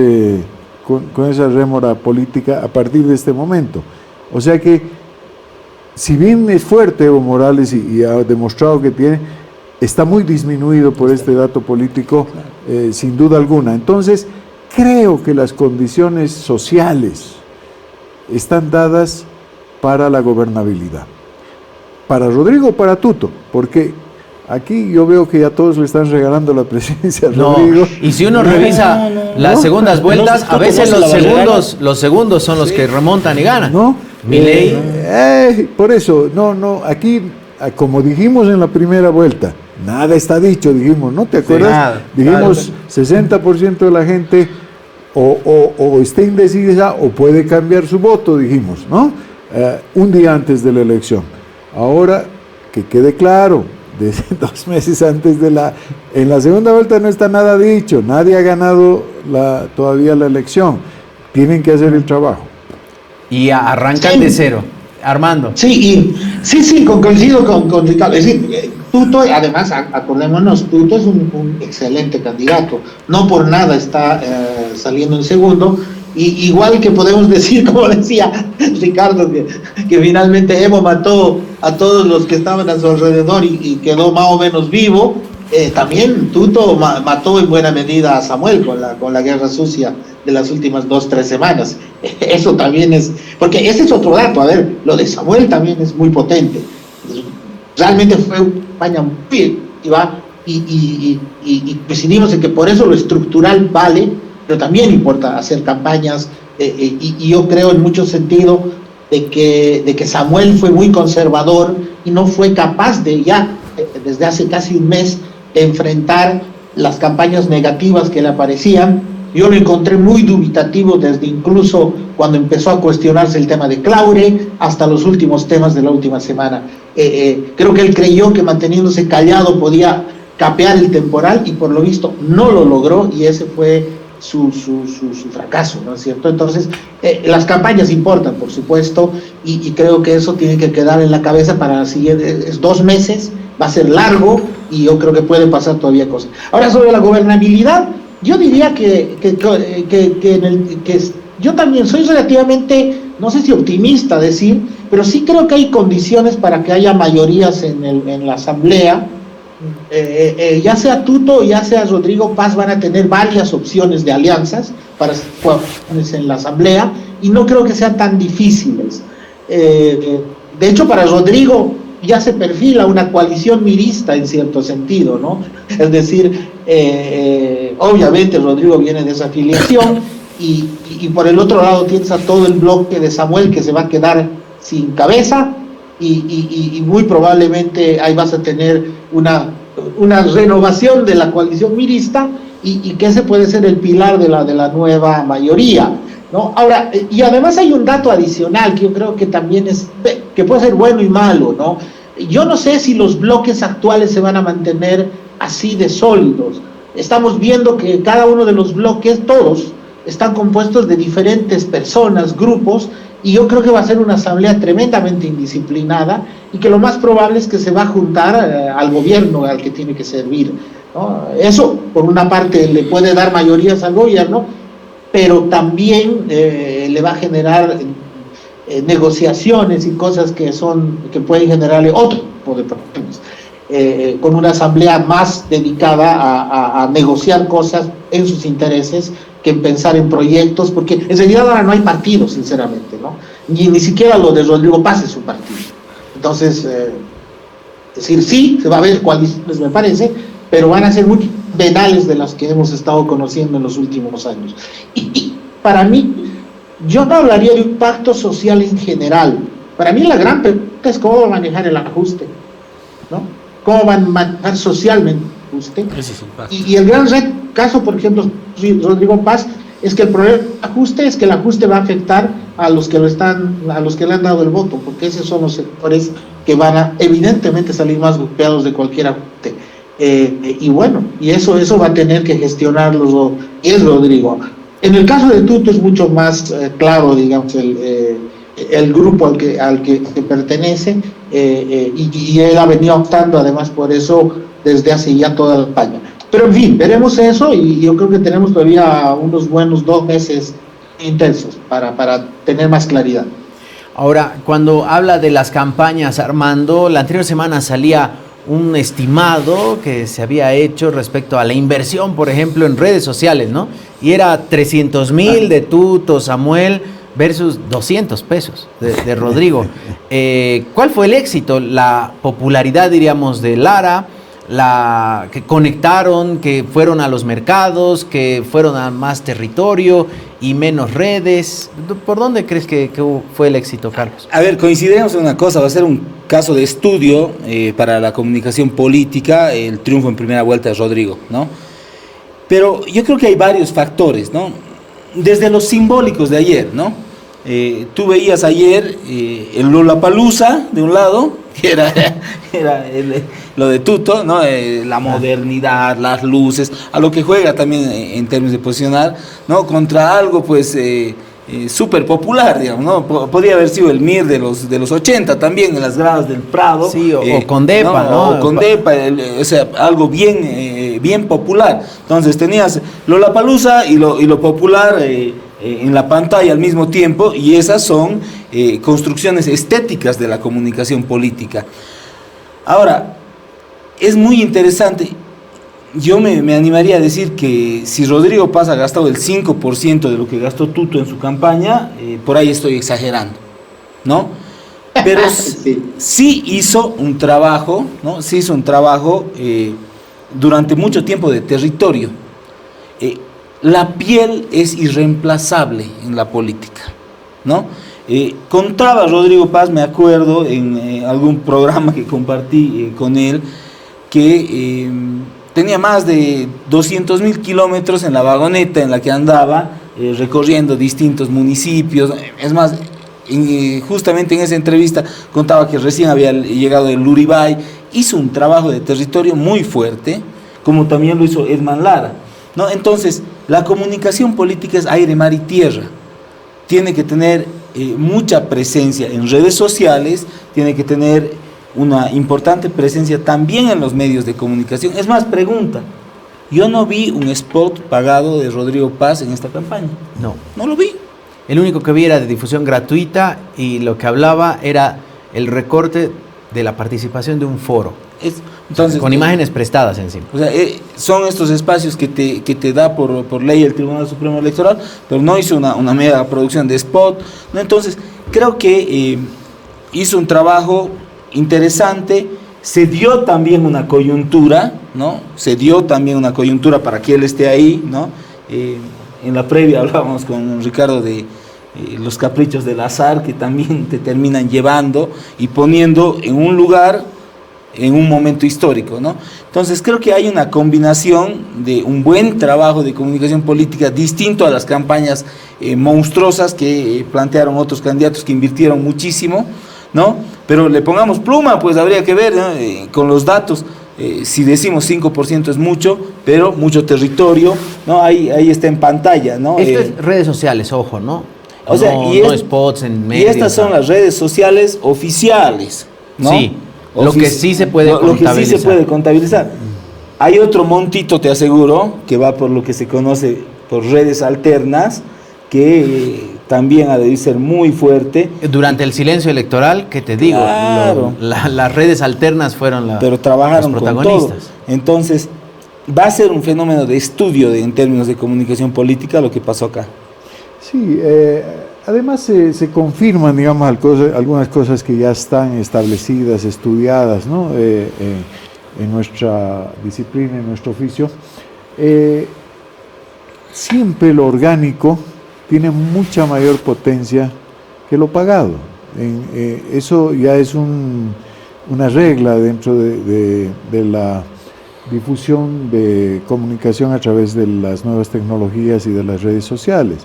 rémora política a partir de este momento. O sea que, si bien es fuerte Evo Morales y ha demostrado que está muy disminuido por este dato político, sin duda alguna. Entonces, creo que las condiciones sociales están dadas para la gobernabilidad. Para Rodrigo o para Tuto, porque aquí yo veo que ya todos le están regalando la presidencia a Rodrigo.
Y si uno revisa las segundas vueltas, a veces los segundos son los que remontan y ganan.
¿No?
Milei.
Por eso, aquí, como dijimos en la primera vuelta, nada está dicho, dijimos, ¿no te acuerdas?
Sí,
dijimos, 60% de la gente o está indecisa o puede cambiar su voto, dijimos, ¿no? Un día antes de la elección. Ahora, que quede claro, desde 2 meses antes en la segunda vuelta no está nada dicho, nadie ha ganado todavía la elección, tienen que hacer el trabajo.
Y arrancan de cero. Armando.
Sí, coincido con Ricardo. Es decir, Tuto, además, acordémonos, Tuto es un excelente candidato. No por nada está saliendo en segundo. Y igual que podemos decir, como decía Ricardo, que finalmente Evo mató a todos los que estaban a su alrededor y quedó más o menos vivo, también Tuto mató en buena medida a Samuel con la guerra sucia de las últimas 2-3 semanas. Eso también es, porque ese es otro dato, a ver, lo de Samuel también es muy potente. Realmente fue una campaña muy efectiva y coincidimos en que por eso lo estructural vale, pero también importa hacer campañas, y yo creo en mucho sentido de que Samuel fue muy conservador y no fue capaz desde hace casi un mes, de enfrentar las campañas negativas que le aparecían. Yo lo encontré muy dubitativo desde incluso cuando empezó a cuestionarse el tema de Claure hasta los últimos temas de la última semana. Creo que él creyó que manteniéndose callado podía capear el temporal y por lo visto no lo logró, y ese fue su fracaso, ¿no es cierto? Entonces, las campañas importan, por supuesto, y creo que eso tiene que quedar en la cabeza para los siguientes 2 meses. Va a ser largo y yo creo que pueden pasar todavía cosas. Ahora, sobre la gobernabilidad, yo diría que yo también soy relativamente, no sé si optimista decir, pero sí creo que hay condiciones para que haya mayorías en la asamblea. Ya sea Tuto o ya sea Rodrigo Paz van a tener varias opciones de alianzas para en la asamblea, y no creo que sean tan difíciles. De hecho, para Rodrigo ya se perfila una coalición mirista en cierto sentido, ¿no? Es decir, obviamente Rodrigo viene de esa afiliación y por el otro lado tienes a todo el bloque de Samuel que se va a quedar sin cabeza y muy probablemente ahí vas a tener una renovación de la coalición mirista y que ese puede ser el pilar de la nueva mayoría, ¿no? Ahora, y además hay un dato adicional que yo creo que también que puede ser bueno y malo, ¿no? Yo no sé si los bloques actuales se van a mantener así de sólidos. Estamos viendo que cada uno de los bloques, todos, están compuestos de diferentes personas, grupos, y yo creo que va a ser una asamblea tremendamente indisciplinada y que lo más probable es que se va a juntar al gobierno al que tiene que servir, ¿no? Eso, por una parte, le puede dar mayorías al gobierno, pero también le va a generar negociaciones y cosas que pueden generarle otro tipo de problemas. Con una asamblea más dedicada a negociar cosas en sus intereses que en pensar en proyectos, porque en realidad ahora no hay partido, sinceramente, ¿no? Ni siquiera lo de Rodrigo Paz es un partido. Entonces, es decir, sí, se va a ver coaliciones, me parece, pero van a ser muy venales de las que hemos estado conociendo en los últimos años. Y para mí, yo no hablaría de un pacto social en general. Para mí la gran pregunta es cómo va a manejar el ajuste, ¿no? Cómo van a manejar socialmente el ajuste. Y el gran caso, por ejemplo, Rodrigo Paz, es que el problema del ajuste es que el ajuste va a afectar a los que le han dado el voto, porque esos son los sectores que van a evidentemente salir más golpeados de cualquier ajuste. Y bueno, y eso va a tener que gestionarlo es Rodrigo. En el caso de Tuto es mucho más claro, digamos, el grupo al que pertenece, y él ha venido optando además por eso desde hace ya toda la campaña. Pero en fin, veremos eso y yo creo que tenemos todavía unos buenos 2 meses intensos para tener más claridad.
Ahora, cuando habla de las campañas, Armando, la anterior semana salía un estimado que se había hecho respecto a la inversión, por ejemplo, en redes sociales, ¿no? Y era 300,000 de Tuto, Samuel, versus 200 pesos de Rodrigo. ¿Cuál fue el éxito? La popularidad, diríamos, de Lara, que conectaron, que fueron a los mercados, que fueron a más territorio y menos redes. ¿Por dónde crees que fue el éxito, Carlos?
A ver, coincidimos en una cosa, va a ser un caso de estudio para la comunicación política, el triunfo en primera vuelta de Rodrigo, ¿no? Pero yo creo que hay varios factores, ¿no? Desde los simbólicos de ayer, ¿no? Tú veías ayer el Lollapalooza de un lado, que era lo de Tuto, ¿no? La modernidad, las luces, a lo que juega también en términos de posicionar, ¿no? Contra algo pues súper popular, digamos, ¿no? Podría haber sido el MIR de los 80 también, en las gradas del Prado.
Sí, o Condepa, ¿no?
O Condepa, o sea, algo bien popular. Entonces tenías Lollapalooza y lo popular en la pantalla al mismo tiempo, y esas son construcciones estéticas de la comunicación política. Ahora, es muy interesante, yo me animaría a decir que si Rodrigo Paz ha gastado el 5% de lo que gastó Tuto en su campaña, por ahí estoy exagerando, ¿no? Pero sí hizo un trabajo, ¿no? Sí hizo un trabajo durante mucho tiempo de territorio. La piel es irreemplazable en la política, ¿no? Contaba Rodrigo Paz, me acuerdo, en algún programa que compartí con él, que tenía más de 200,000 kilómetros en la vagoneta en la que andaba, recorriendo distintos municipios. Es más, justamente en esa entrevista contaba que recién había llegado del Luribay. Hizo un trabajo de territorio muy fuerte, como también lo hizo Edman Lara, ¿no? Entonces, la comunicación política es aire, mar y tierra. Tiene que tener mucha presencia en redes sociales, tiene que tener una importante presencia también en los medios de comunicación. Es más, pregunta, yo no vi un spot pagado de Rodrigo Paz en esta campaña. No lo vi.
El único que vi era de difusión gratuita y lo que hablaba era el recorte de la participación de un foro. Entonces, con imágenes prestadas encima.
O sea, son estos espacios que te da por ley el Tribunal Supremo Electoral, pero no hizo una mega producción de spot, ¿no? Entonces, creo que hizo un trabajo interesante. Se dio también una coyuntura, ¿no? Se dio también una coyuntura para que él esté ahí, ¿no? En la previa hablábamos con Ricardo de los caprichos del azar que también te terminan llevando y poniendo en un lugar, en un momento histórico, ¿no? Entonces creo que hay una combinación de un buen trabajo de comunicación política distinto a las campañas monstruosas que plantearon otros candidatos que invirtieron muchísimo, ¿no? Pero le pongamos pluma, pues habría que ver, ¿no? Con los datos. Si decimos 5% es mucho, pero mucho territorio, ¿no? Ahí está en pantalla, ¿no?
Esto es redes sociales, ojo, ¿no?
O sea,
no spots en medios.
Y estas son las redes sociales oficiales, ¿no?
Sí, lo que sí se puede contabilizar.
Lo que sí se puede contabilizar. Hay otro montito, te aseguro, que va por lo que se conoce por redes alternas, que también ha de ser muy fuerte.
Durante el silencio electoral, que te digo,
claro,
las redes alternas fueron
pero trabajaron
los protagonistas.
Con todo. Entonces, va a ser un fenómeno de estudio en términos de comunicación política lo que pasó acá.
Sí, además se confirman, digamos, algunas cosas que ya están establecidas, estudiadas, ¿no? En nuestra disciplina, en nuestro oficio. Siempre lo orgánico tiene mucha mayor potencia que lo pagado. Eso ya es una regla dentro de la difusión de comunicación a través de las nuevas tecnologías y de las redes sociales.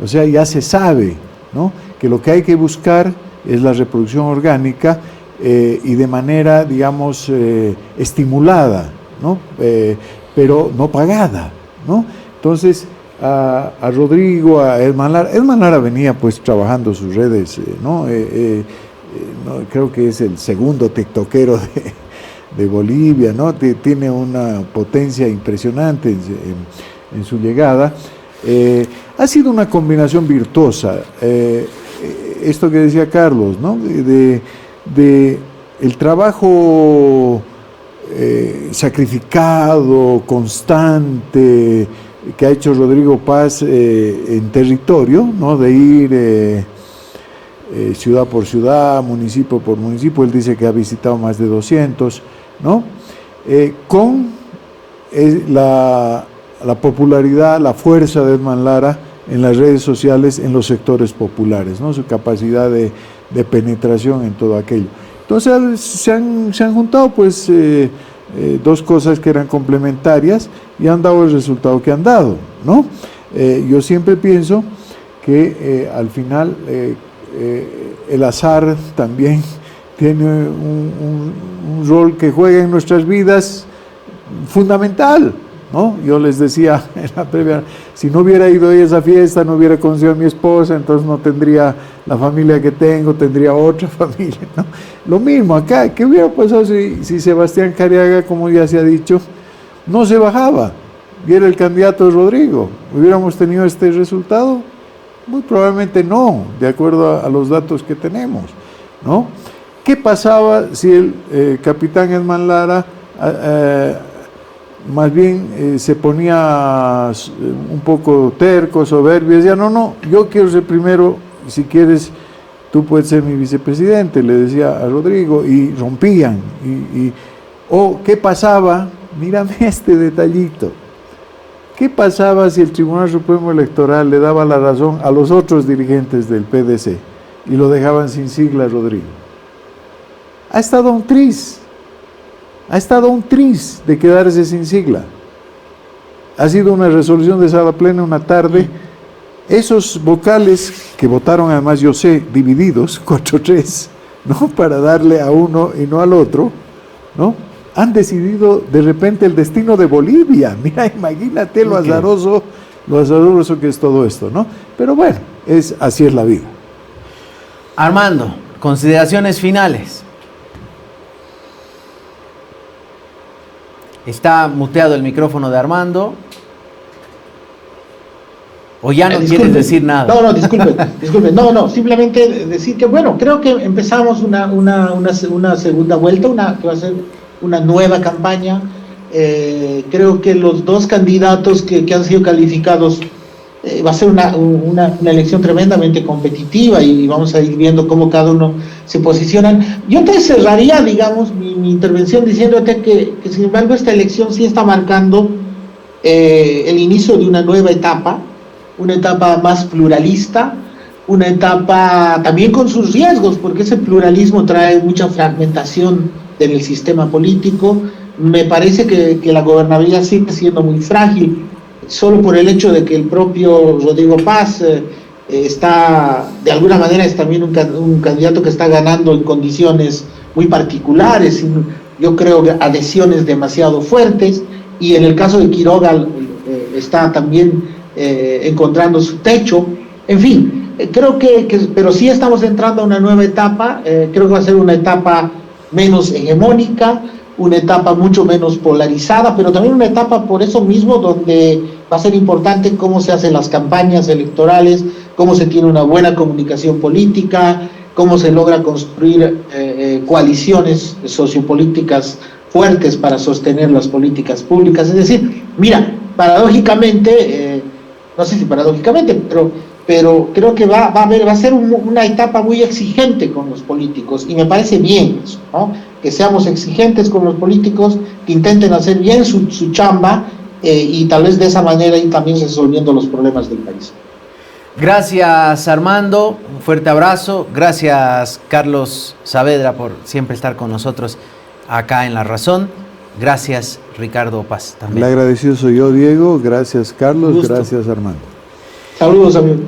O sea, ya se sabe, ¿no?, que lo que hay que buscar es la reproducción orgánica y de manera, digamos, estimulada, ¿no? Pero no pagada, ¿no? Entonces, a Rodrigo, a Edman Lara venía pues trabajando sus redes, ¿no? Creo que es el segundo tiktokero de Bolivia, ¿no? Tiene una potencia impresionante en su llegada. Ha sido una combinación virtuosa, esto que decía Carlos, ¿no? De el trabajo sacrificado, constante, que ha hecho Rodrigo Paz en territorio, ¿no? De ir ciudad por ciudad, municipio por municipio. Él dice que ha visitado más de 200, ¿no? Con la popularidad, la fuerza de Edman Lara en las redes sociales, en los sectores populares, ¿no? Su capacidad de penetración en todo aquello. Entonces se han juntado pues dos cosas que eran complementarias y han dado el resultado que han dado, ¿no? Yo siempre pienso que al final el azar también tiene un rol que juega en nuestras vidas fundamental, ¿no? Yo les decía en la previa, si no hubiera ido a esa fiesta, no hubiera conocido a mi esposa, entonces no tendría la familia que tengo, tendría otra familia, ¿no? Lo mismo acá, ¿qué hubiera pasado si Sebastián Careaga, como ya se ha dicho, no se bajaba y era el candidato de Rodrigo? ¿Hubiéramos tenido este resultado? Muy probablemente no, de acuerdo a los datos que tenemos, ¿no? ¿Qué pasaba si el capitán Edman Lara más bien se ponía un poco terco, soberbio, decía, no, yo quiero ser primero, si quieres, tú puedes ser mi vicepresidente, le decía a Rodrigo, y rompían. ¿Qué pasaba? Mírame este detallito. ¿Qué pasaba si el Tribunal Supremo Electoral le daba la razón a los otros dirigentes del PDC y lo dejaban sin sigla a Rodrigo? Ha estado un tris de quedarse sin sigla. Ha sido una resolución de sala plena una tarde. Esos vocales que votaron, además yo sé, divididos, 4-3, ¿no? Para darle a uno y no al otro, ¿no? Han decidido de repente el destino de Bolivia. Mira, imagínate lo azaroso que es todo esto, ¿no? Pero bueno, así es la vida.
Armando, consideraciones finales. Está muteado el micrófono de Armando. ¿O ya no quieres decir nada?
No, disculpe. No, simplemente decir que, bueno, creo que empezamos una segunda vuelta, que va a ser una nueva campaña. Creo que los dos candidatos que han sido calificados va a ser una elección tremendamente competitiva y vamos a ir viendo cómo cada uno se posicionan. Yo te cerraría, digamos, mi intervención diciéndote que sin embargo esta elección sí está marcando el inicio de una nueva etapa, una etapa más pluralista, una etapa también con sus riesgos, porque ese pluralismo trae mucha fragmentación en el sistema político. Me parece que la gobernabilidad sigue siendo muy frágil, solo por el hecho de que el propio Rodrigo Paz está, de alguna manera, es también un candidato que está ganando en condiciones muy particulares, yo creo que adhesiones demasiado fuertes, y en el caso de Quiroga está también encontrando su techo. En fin, creo pero sí estamos entrando a una nueva etapa. Creo que va a ser una etapa menos hegemónica, una etapa mucho menos polarizada, pero también una etapa por eso mismo donde va a ser importante cómo se hacen las campañas electorales, cómo se tiene una buena comunicación política, cómo se logra construir coaliciones sociopolíticas fuertes para sostener las políticas públicas. Es decir, mira, paradójicamente, no sé si paradójicamente, pero creo que va a ser una etapa muy exigente con los políticos, y me parece bien eso, ¿no? Que seamos exigentes con los políticos, que intenten hacer bien su chamba, y tal vez de esa manera ir también resolviendo los problemas del país.
Gracias, Armando, un fuerte abrazo. Gracias, Carlos Saavedra, por siempre estar con nosotros acá en La Razón. Gracias, Ricardo Paz, también.
El agradecido soy yo, Diego. Gracias, Carlos. Gracias, Armando.
Saludos, amigos.